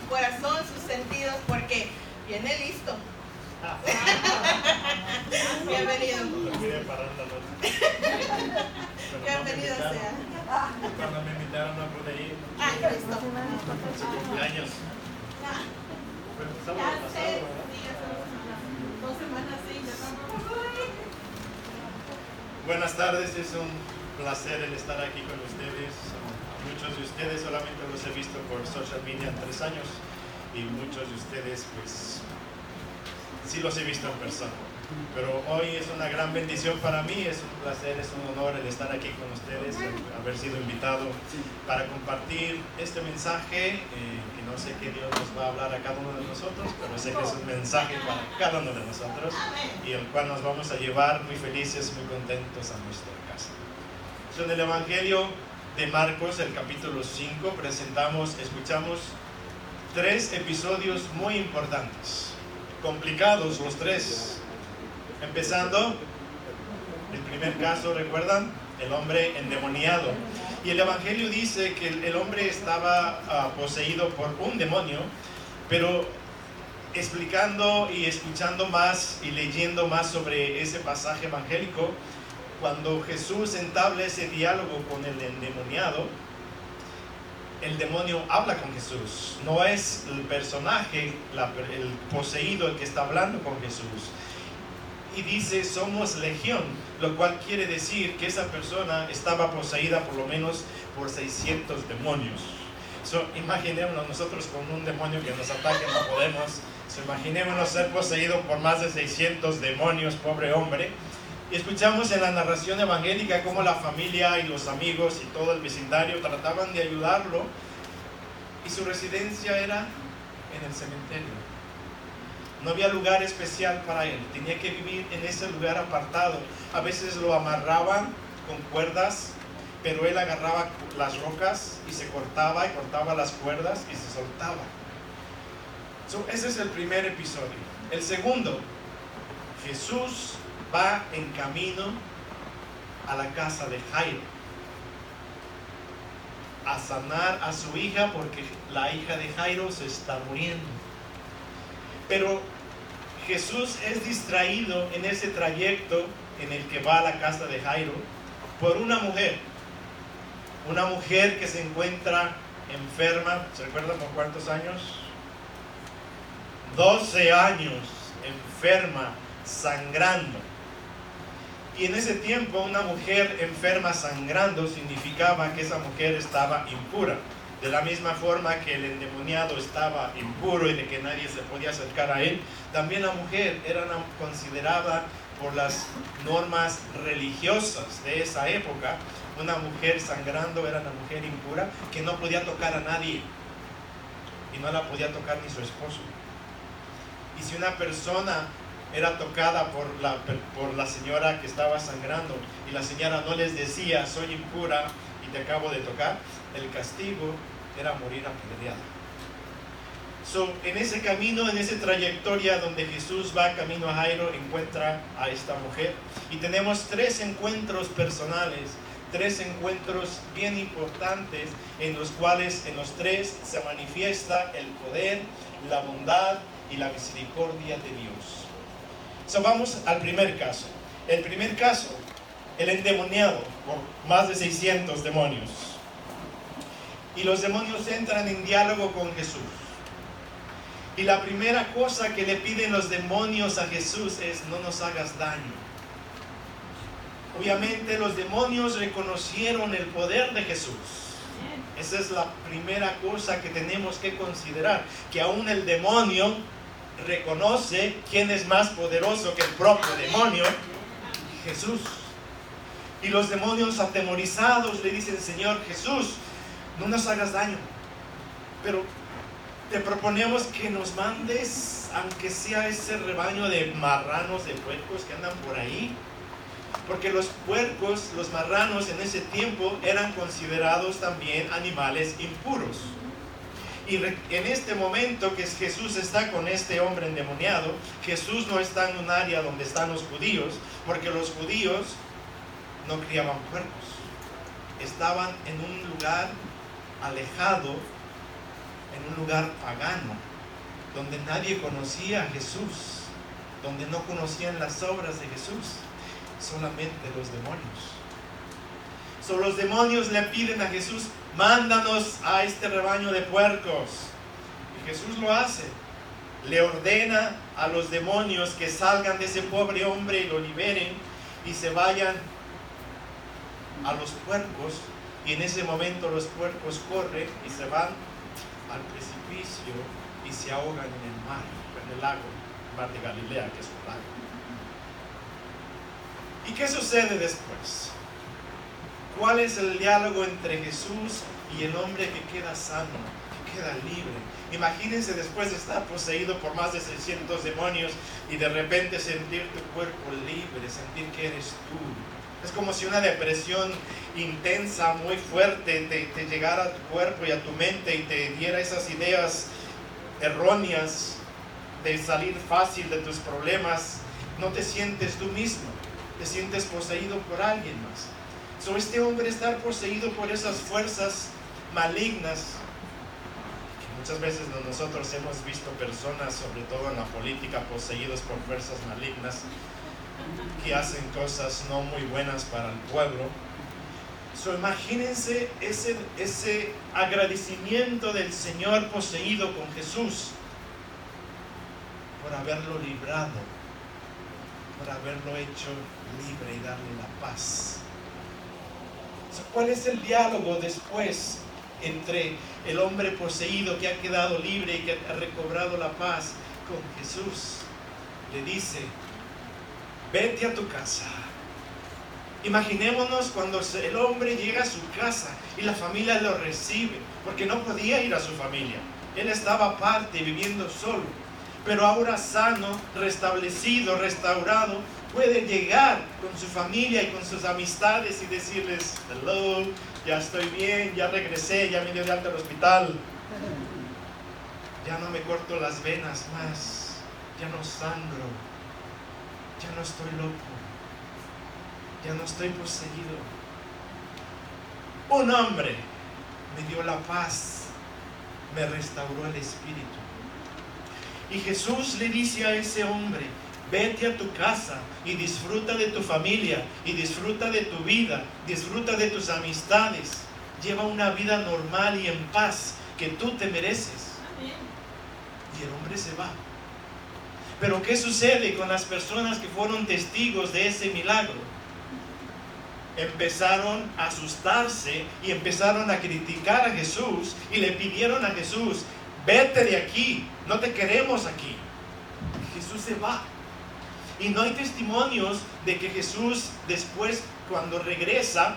corazón, sus sentidos, porque viene listo. Bienvenido. Bienvenido sea. Cuando me invitaron no pude ir. Ay, listo. Cumpleaños. Pero sábado Ya pasado, sé, ¿verdad? sí, ya estamos 2 semanas, sí, ya estamos. Buenas tardes, es un placer el estar aquí con ustedes. Muchos de ustedes solamente los he visto por social media en 3 años y muchos de ustedes pues sí los he visto en persona. Pero hoy es una gran bendición para mí, es un placer, es un honor el estar aquí con ustedes, el haber sido invitado para compartir este mensaje, que no sé qué Dios nos va a hablar a cada uno de nosotros, pero sé que es un mensaje para cada uno de nosotros y el cual nos vamos a llevar muy felices, muy contentos a nuestra casa. En el Evangelio de Marcos, el capítulo 5, escuchamos 3 episodios muy importantes, complicados los 3. Empezando, el primer caso, ¿recuerdan? El hombre endemoniado. Y el Evangelio dice que el hombre estaba poseído por un demonio, pero explicando y escuchando más y leyendo más sobre ese pasaje evangélico, cuando Jesús entabla ese diálogo con el endemoniado, el demonio habla con Jesús. No es el personaje, el poseído, el que está hablando con Jesús. Y dice, somos legión, lo cual quiere decir que esa persona estaba poseída por lo menos por 600 demonios. Imaginémonos nosotros con un demonio que nos ataque, no podemos. Imaginémonos ser poseído por más de 600 demonios, pobre hombre. Y escuchamos en la narración evangélica cómo la familia y los amigos y todo el vecindario trataban de ayudarlo, y su residencia era en el cementerio. No había lugar especial para él, tenía que vivir en ese lugar apartado. A veces lo amarraban con cuerdas, pero él agarraba las rocas y se cortaba las cuerdas y se soltaba. Ese es el primer episodio. El segundo, Jesús va en camino a la casa de Jairo a sanar a su hija, porque la hija de Jairo se está muriendo. Pero Jesús es distraído en ese trayecto en el que va a la casa de Jairo por una mujer que se encuentra enferma. ¿Se recuerdan por cuántos años? 12 años, enferma, sangrando. Y en ese tiempo una mujer enferma sangrando significaba que esa mujer estaba impura. De la misma forma que el endemoniado estaba impuro y de que nadie se podía acercar a él, también la mujer era considerada por las normas religiosas de esa época. Una mujer sangrando era una mujer impura que no podía tocar a nadie, y no la podía tocar ni su esposo. Y si una persona era tocada por la señora que estaba sangrando y la señora no les decía, soy impura y te acabo de tocar, el castigo era morir apedreada. En ese camino, en esa trayectoria donde Jesús va camino a Jairo, encuentra a esta mujer, y tenemos 3 encuentros personales, 3 encuentros bien importantes, en los cuales en los 3 se manifiesta el poder, la bondad y la misericordia de Dios. Vamos al primer caso. El primer caso, el endemoniado por más de 600 demonios. Y los demonios entran en diálogo con Jesús. Y la primera cosa que le piden los demonios a Jesús es: no nos hagas daño. Obviamente los demonios reconocieron el poder de Jesús. Esa es la primera cosa que tenemos que considerar, que aún el demonio reconoce quién es más poderoso que el propio demonio, Jesús. Y los demonios atemorizados le dicen: Señor Jesús, no nos hagas daño, pero te proponemos que nos mandes, aunque sea ese rebaño de marranos, de puercos que andan por ahí, porque los puercos, los marranos en ese tiempo eran considerados también animales impuros. Y en este momento que Jesús está con este hombre endemoniado, Jesús no está en un área donde están los judíos, porque los judíos no criaban puercos. Estaban en un lugar alejado en un lugar pagano, donde nadie conocía a Jesús, donde no conocían las obras de Jesús, solamente los demonios. Los demonios le piden a Jesús: mándanos a este rebaño de puercos. Y Jesús lo hace. Le ordena a los demonios que salgan de ese pobre hombre y lo liberen y se vayan a los puercos. Y en ese momento los puercos corren y se van al precipicio y se ahogan en el mar, en el lago, el mar de Galilea, que es un lago. ¿Y qué sucede después? ¿Cuál es el diálogo entre Jesús y el hombre que queda sano, que queda libre? Imagínense después de estar poseído por más de 600 demonios y de repente sentir tu cuerpo libre, sentir que eres tú. Es como si una depresión intensa, muy fuerte, te llegara a tu cuerpo y a tu mente y te diera esas ideas erróneas de salir fácil de tus problemas. No te sientes tú mismo, te sientes poseído por alguien más. Este hombre estar poseído por esas fuerzas malignas, que muchas veces nosotros hemos visto personas, sobre todo en la política, poseídos por fuerzas malignas que hacen cosas no muy buenas para el pueblo. Imagínense ese agradecimiento del Señor poseído con Jesús por haberlo librado, por haberlo hecho libre y darle la paz. ¿Cuál es el diálogo después entre el hombre poseído que ha quedado libre y que ha recobrado la paz con Jesús? Le dice: vete a tu casa. Imaginémonos cuando el hombre llega a su casa y la familia lo recibe, porque no podía ir a su familia. Él estaba aparte, viviendo solo. Pero ahora sano, restablecido, restaurado, puede llegar con su familia y con sus amistades y decirles: hello, ya estoy bien, ya regresé, ya me dio de alta al hospital, ya no me corto las venas más, ya no sangro, ya no estoy loco, ya no estoy poseído. Un hombre me dio la paz, me restauró el espíritu. Y Jesús le dice a ese hombre: vete a tu casa y disfruta de tu familia, y disfruta de tu vida, disfruta de tus amistades. Lleva una vida normal y en paz que tú te mereces. Y el hombre se va. Pero ¿qué sucede con las personas que fueron testigos de ese milagro? Empezaron a asustarse y empezaron a criticar a Jesús y le pidieron a Jesús: vete de aquí, no te queremos aquí. Jesús se va. Y no hay testimonios de que Jesús después, cuando regresa,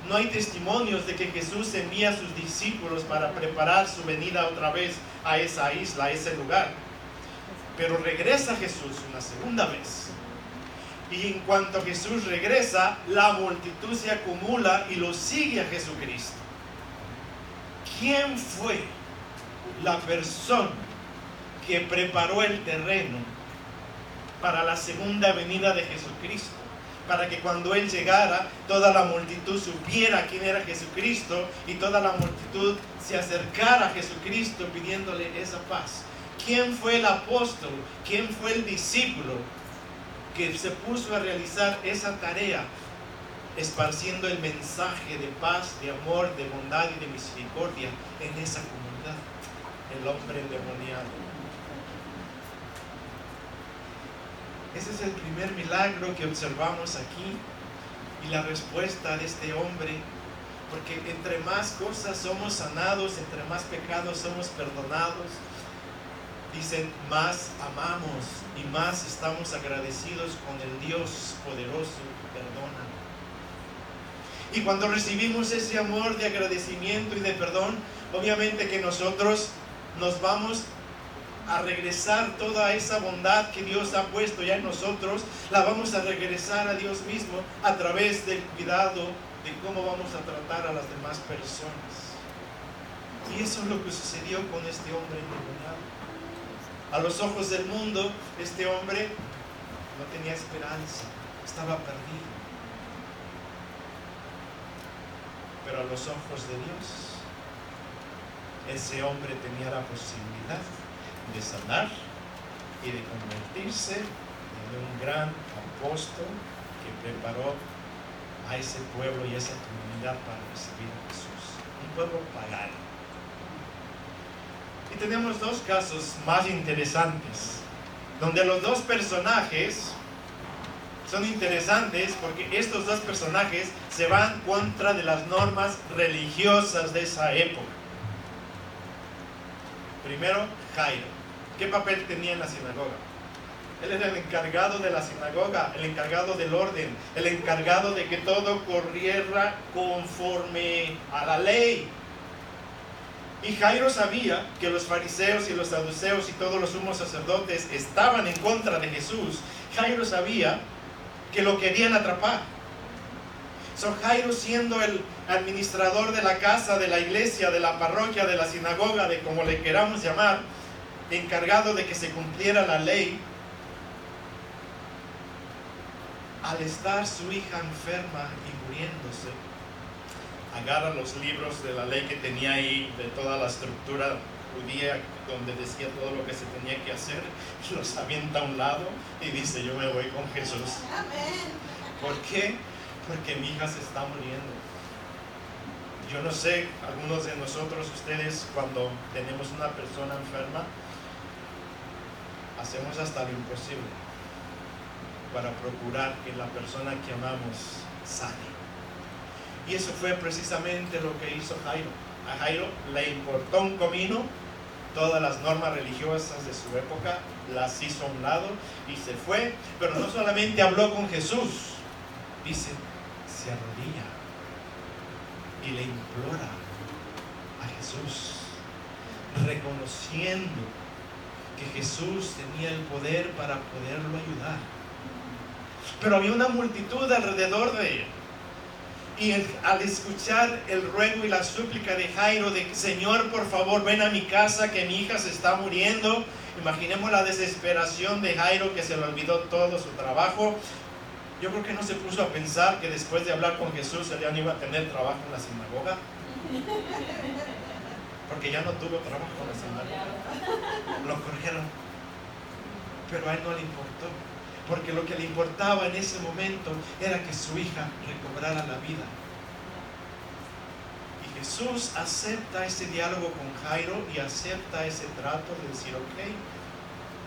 no hay testimonios de que Jesús envía a sus discípulos para preparar su venida otra vez a esa isla, a ese lugar. Pero regresa Jesús una segunda vez. Y en cuanto Jesús regresa, la multitud se acumula y lo sigue a Jesucristo. ¿Quién fue la persona que preparó el terreno para la segunda venida de Jesucristo? Para que cuando Él llegara, toda la multitud supiera quién era Jesucristo y toda la multitud se acercara a Jesucristo pidiéndole esa paz. ¿Quién fue el apóstol? ¿Quién fue el discípulo que se puso a realizar esa tarea, esparciendo el mensaje de paz, de amor, de bondad y de misericordia en esa comunidad? El hombre endemoniado. Ese es el primer milagro que observamos aquí, y la respuesta de este hombre, porque entre más cosas somos sanados, entre más pecados somos perdonados, dicen, más amamos y más estamos agradecidos con el Dios poderoso que perdona. Y cuando recibimos ese amor de agradecimiento y de perdón, obviamente que nosotros nos vamos a regresar toda esa bondad que Dios ha puesto ya en nosotros, la vamos a regresar a Dios mismo a través del cuidado de cómo vamos a tratar a las demás personas. Y eso es lo que sucedió con este hombre endemoniado. A los ojos del mundo, este hombre no tenía esperanza, estaba perdido. Pero a los ojos de Dios, ese hombre tenía la posibilidad de sanar y de convertirse en un gran apóstol que preparó a ese pueblo y a esa comunidad para recibir a Jesús. Un pueblo pagano. Y tenemos dos casos más interesantes, donde los dos personajes son interesantes porque estos dos personajes se van contra de las normas religiosas de esa época. Primero, Jairo. ¿Qué papel tenía en la sinagoga? Él era el encargado de la sinagoga, el encargado del orden, el encargado de que todo corriera conforme a la ley. Y Jairo sabía que los fariseos y los saduceos y todos los sumos sacerdotes estaban en contra de Jesús. Jairo sabía que lo querían atrapar. Jairo, siendo el administrador de la casa, de la iglesia, de la parroquia, de la sinagoga, de como le queramos llamar, encargado de que se cumpliera la ley, al estar su hija enferma y muriéndose, agarra los libros de la ley que tenía ahí, de toda la estructura judía, donde decía todo lo que se tenía que hacer, los avienta a un lado y dice: yo me voy con Jesús. Amén. ¿Por qué? Porque mi hija se está muriendo. Yo no sé, algunos de nosotros, ustedes, cuando tenemos una persona enferma, hacemos hasta lo imposible para procurar que la persona que amamos sane. Y eso fue precisamente lo que hizo Jairo. A Jairo le importó un comino, todas las normas religiosas de su época las hizo a un lado y se fue. Pero no solamente habló con Jesús, dice, se arrodilla y le implora a Jesús, reconociendo que Jesús tenía el poder para poderlo ayudar. Pero había una multitud alrededor de él. Y al escuchar el ruego y la súplica de Jairo de: Señor, por favor, ven a mi casa, que mi hija se está muriendo. Imaginemos la desesperación de Jairo, que se le olvidó todo su trabajo. Yo creo que no se puso a pensar que después de hablar con Jesús, él ya no iba a tener trabajo en la sinagoga. Porque ya no tuvo trabajo en la sinagoga. Lo corrieron. Pero a él no le importó. Porque lo que le importaba en ese momento era que su hija recobrara la vida. Y Jesús acepta ese diálogo con Jairo y acepta ese trato de decir: ok,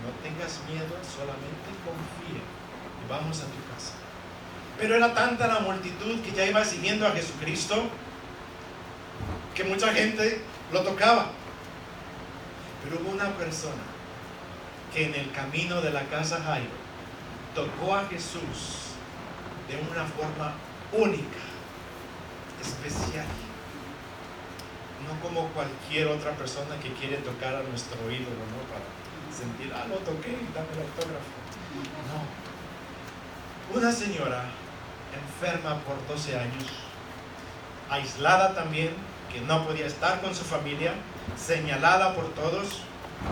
no tengas miedo, solamente confía y vamos a tu casa. Pero era tanta la multitud que ya iba siguiendo a Jesucristo que mucha gente lo tocaba. Pero hubo una persona que en el camino de la casa Jairo tocó a Jesús de una forma única, especial, no como cualquier otra persona que quiere tocar a nuestro ídolo, ¿no? Para sentir: lo toqué, dame el autógrafo. No. Una señora enferma por 12 años, aislada también, que no podía estar con su familia, señalada por todos,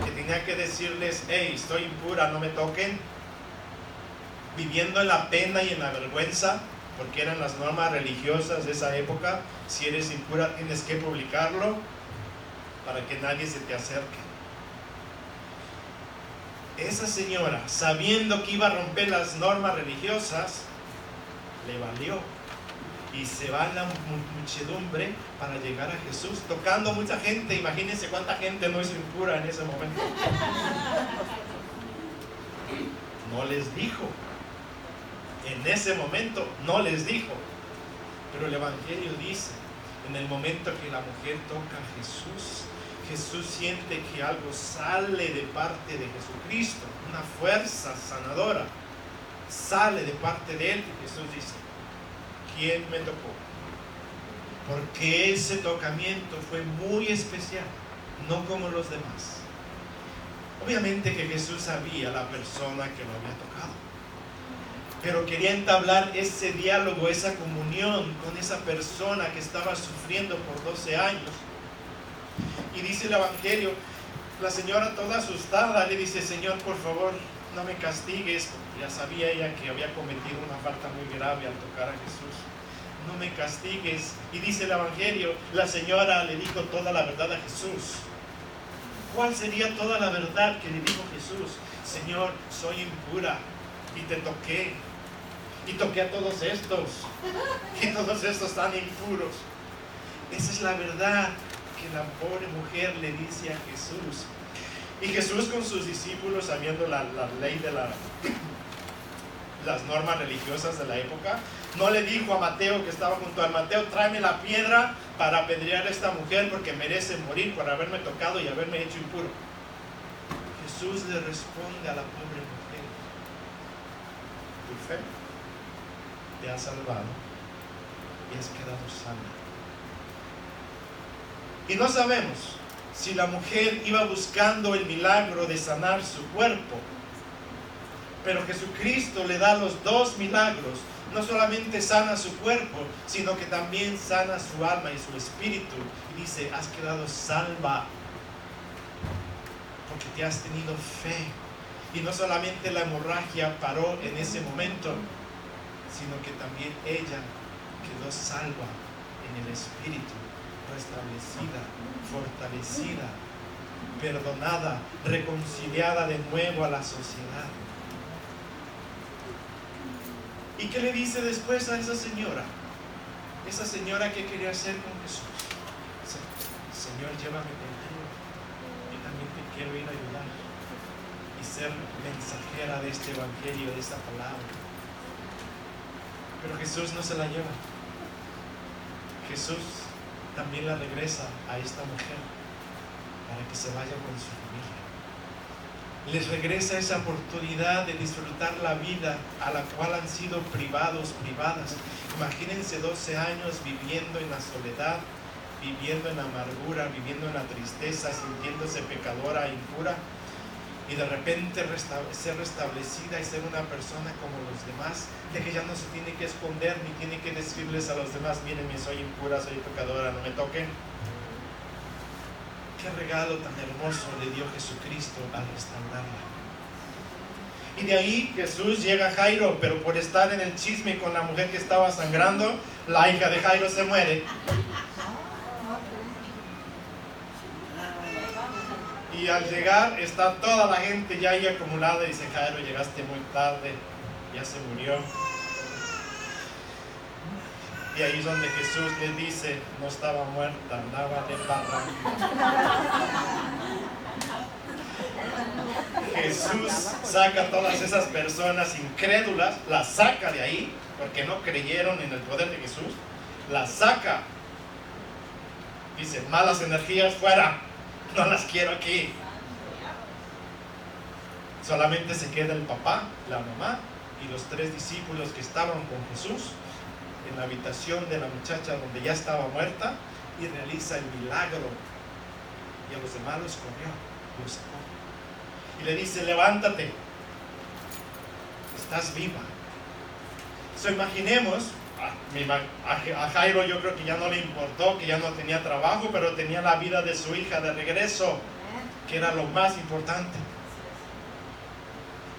que tenía que decirles: hey, estoy impura, no me toquen, viviendo en la pena y en la vergüenza, porque eran las normas religiosas de esa época. Si eres impura, tienes que publicarlo para que nadie se te acerque. Esa señora, sabiendo que iba a romper las normas religiosas, le valió y se va en la muchedumbre para llegar a Jesús, tocando mucha gente. Imagínense cuánta gente no hizo impura en ese momento. No les dijo. En ese momento no les dijo. Pero el Evangelio dice: en el momento que la mujer toca a Jesús, Jesús siente que algo sale de parte de Jesucristo, una fuerza sanadora sale de parte de él, y Jesús dice: ¿quién me tocó? Porque ese tocamiento fue muy especial, no como los demás. Obviamente que Jesús sabía la persona que lo había tocado, pero quería entablar ese diálogo, esa comunión con esa persona que estaba sufriendo por 12 años. Y dice el Evangelio, la señora toda asustada le dice: Señor, por favor, no me castigues. Ya sabía ella que había cometido una falta muy grave al tocar a Jesús. no me castigues. Y dice el Evangelio, la señora le dijo toda la verdad a Jesús. ¿Cuál sería toda la verdad que le dijo Jesús? Señor, soy impura y te toqué. Y toqué a todos estos. Y todos estos están impuros. Esa es la verdad que la pobre mujer le dice a Jesús. Y Jesús con sus discípulos, sabiendo la ley de las normas religiosas de la época, no le dijo a Mateo, que estaba junto al Mateo, tráeme la piedra para apedrear a esta mujer porque merece morir por haberme tocado y haberme hecho impuro. Jesús le responde a la pobre mujer, tu fe te ha salvado y has quedado sana. Y no sabemos si la mujer iba buscando el milagro de sanar su cuerpo, pero Jesucristo le da los dos milagros. No solamente sana su cuerpo, sino que también sana su alma y su espíritu. Y dice, has quedado salva porque te has tenido fe. Y no solamente la hemorragia paró en ese momento, sino que también ella quedó salva en el espíritu, restablecida, fortalecida, perdonada, reconciliada de nuevo a la sociedad. ¿Y qué le dice después a esa señora? Esa señora que quería hacer con Jesús. Señor, llévame contigo. Yo también te quiero ir a ayudar y ser mensajera de este evangelio, de esta palabra. Pero Jesús no se la lleva. Jesús también la regresa a esta mujer para que se vaya con su familia. Les regresa esa oportunidad de disfrutar la vida a la cual han sido privadas. Imagínense 12 años viviendo en la soledad, viviendo en la amargura, viviendo en la tristeza, sintiéndose pecadora e impura, y de repente ser restablecida y ser una persona como los demás, de que ya no se tiene que esconder ni tiene que decirles a los demás, mírenme, soy impura, soy pecadora, no me toquen. Qué regalo tan hermoso le dio Jesucristo al restaurarla. Y de ahí Jesús llega a Jairo, pero por estar en el chisme con la mujer que estaba sangrando, la hija de Jairo se muere. Y al llegar está toda la gente ya ahí acumulada y dice, Jairo, llegaste muy tarde, ya se murió. Y ahí es donde Jesús le dice, no estaba muerta, andaba de parranda. Jesús saca a todas esas personas incrédulas, las saca de ahí, porque no creyeron en el poder de Jesús, las saca. Dice, malas energías fuera, no las quiero aquí. Solamente se queda el papá, la mamá y los 3 discípulos que estaban con Jesús en la habitación de la muchacha donde ya estaba muerta, y realiza el milagro. Y a los demás los corrió, los sacó. Y le dice, levántate, estás viva. Imaginemos, a Jairo yo creo que ya no le importó, que ya no tenía trabajo, pero tenía la vida de su hija de regreso, que era lo más importante.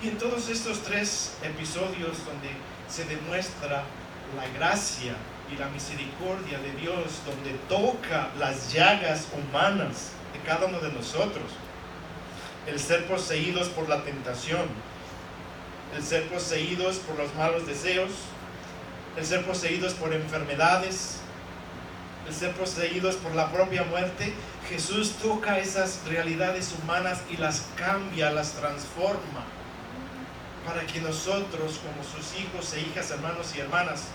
Y en todos estos 3 episodios donde se demuestra la gracia y la misericordia de Dios, donde toca las llagas humanas de cada uno de nosotros, el ser poseídos por la tentación, el ser poseídos por los malos deseos, el ser poseídos por enfermedades, el ser poseídos por la propia muerte. Jesús toca esas realidades humanas y las cambia, las transforma, para que nosotros, como sus hijos e hijas, hermanos y hermanas,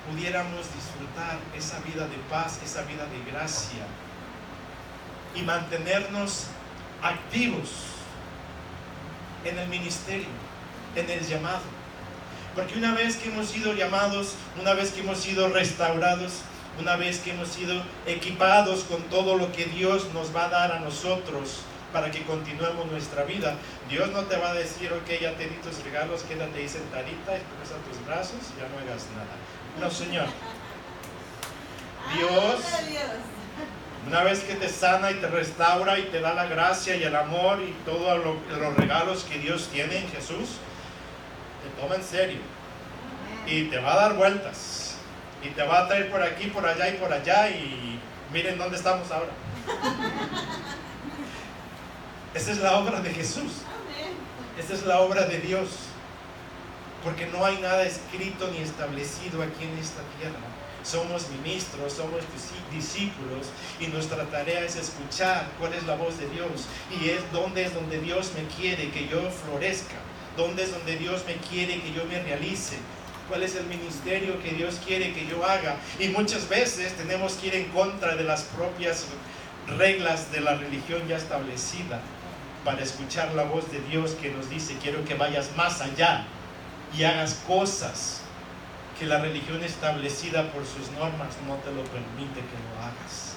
pudiéramos disfrutar esa vida de paz, esa vida de gracia, y mantenernos activos en el ministerio, en el llamado. Porque una vez que hemos sido llamados, una vez que hemos sido restaurados, una vez que hemos sido equipados con todo lo que Dios nos va a dar a nosotros para que continuemos nuestra vida, Dios no te va a decir, ok, ya te di tus regalos, quédate ahí sentadita, expresa tus brazos y ya no hagas nada. No, Señor. Dios, una vez que te sana y te restaura y te da la gracia y el amor y todos los regalos que Dios tiene en Jesús, te toma en serio y te va a dar vueltas y te va a traer por aquí, por allá y por allá, y miren dónde estamos ahora. Esa es la obra de Jesús. Amén. Esa es la obra de Dios. Porque no hay nada escrito ni establecido aquí en esta tierra. Somos ministros, somos discípulos, y nuestra tarea es escuchar cuál es la voz de Dios, y es donde Dios me quiere que yo florezca, dónde es donde Dios me quiere que yo me realice, cuál es el ministerio que Dios quiere que yo haga. Y muchas veces tenemos que ir en contra de las propias reglas de la religión ya establecida para escuchar la voz de Dios que nos dice: quiero que vayas más allá y hagas cosas que la religión establecida por sus normas no te lo permite que lo hagas.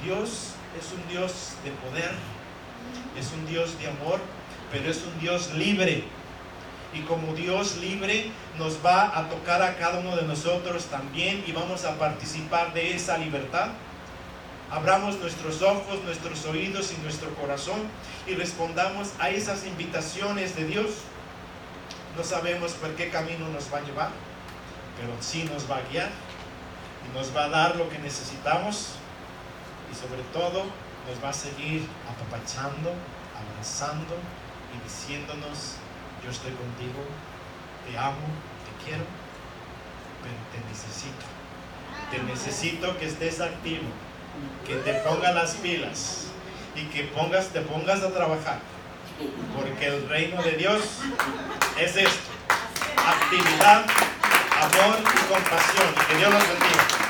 Dios es un Dios de poder, es un Dios de amor, pero es un Dios libre. Y como Dios libre, nos va a tocar a cada uno de nosotros también, y vamos a participar de esa libertad. Abramos nuestros ojos, nuestros oídos y nuestro corazón y respondamos a esas invitaciones de Dios. No sabemos por qué camino nos va a llevar, pero sí nos va a guiar y nos va a dar lo que necesitamos, y sobre todo nos va a seguir apapachando, abrazando y diciéndonos: yo estoy contigo, te amo, te quiero, pero te necesito que estés activo, que te pongas las pilas y que te pongas a trabajar, porque el reino de Dios es esto: actividad, amor y compasión. Que Dios los bendiga.